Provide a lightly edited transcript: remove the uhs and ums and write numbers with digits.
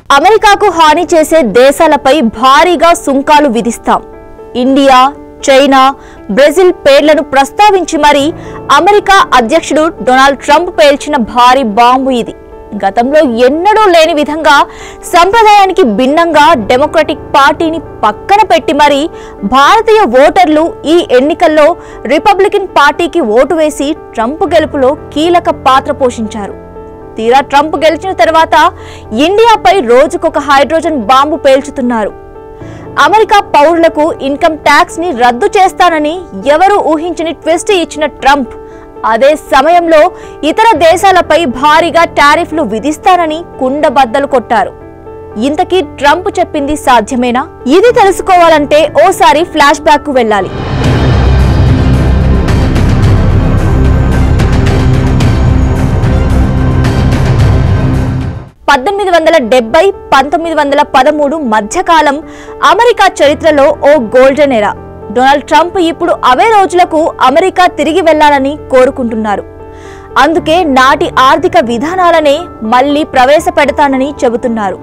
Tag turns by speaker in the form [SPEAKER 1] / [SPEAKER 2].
[SPEAKER 1] అమెరికాకు హాని చేసే దేశాలపై భారీగా సుంకాలు విధిస్తాం. ఇండియా, చైనా, బ్రెజిల్ పేర్లను ప్రస్తావించి మరి అమెరికా అధ్యక్షుడు డొనాల్డ్ ట్రంప్ పేల్చిన భారీ బాంబు ఇది. గతంలో ఎన్నడూ లేని విధంగా సంప్రదాయానికి భిన్నంగా డెమోక్రటిక్ పార్టీని పక్కన పెట్టి మరి భారతీయ ఓటర్లు ఈ ఎన్నికల్లో రిపబ్లికన్ పార్టీకి ఓటు వేసి ట్రంప్ గెలుపులో కీలక పాత్ర పోషించారు. తీరా ట్రంప్ గెలిచిన తర్వాత ఇండియాపై రోజుకొక హైడ్రోజన్ బాంబు పేల్చుతున్నారు. అమెరికా పౌరులకు ఇన్కమ్ ట్యాక్స్ ని రద్దు చేస్తానని ఎవరూ ఊహించని ట్విస్ట్ ఇచ్చిన ట్రంప్ అదే సమయంలో ఇతర దేశాలపై భారీగా టారిఫ్లు విధిస్తానని కుండబద్దలు కొట్టారు. ఇంతకీ ట్రంప్ చెప్పింది సాధ్యమేనా? ఇది తెలుసుకోవాలంటే ఓసారి ఫ్లాష్ బ్యాక్ కు వెళ్ళాలి. (1870 - 1913) మధ్యకాలం అమెరికా చరిత్రలో ఓ గోల్డెన్ ఎరా. డొనాల్డ్ ట్రంప్ ఇప్పుడు అవే రోజులకు అమెరికా తిరిగి వెళ్లాలని కోరుకుంటున్నారు. అందుకే నాటి ఆర్థిక విధానాలనే మళ్లీ ప్రవేశపెడతానని చెబుతున్నారు.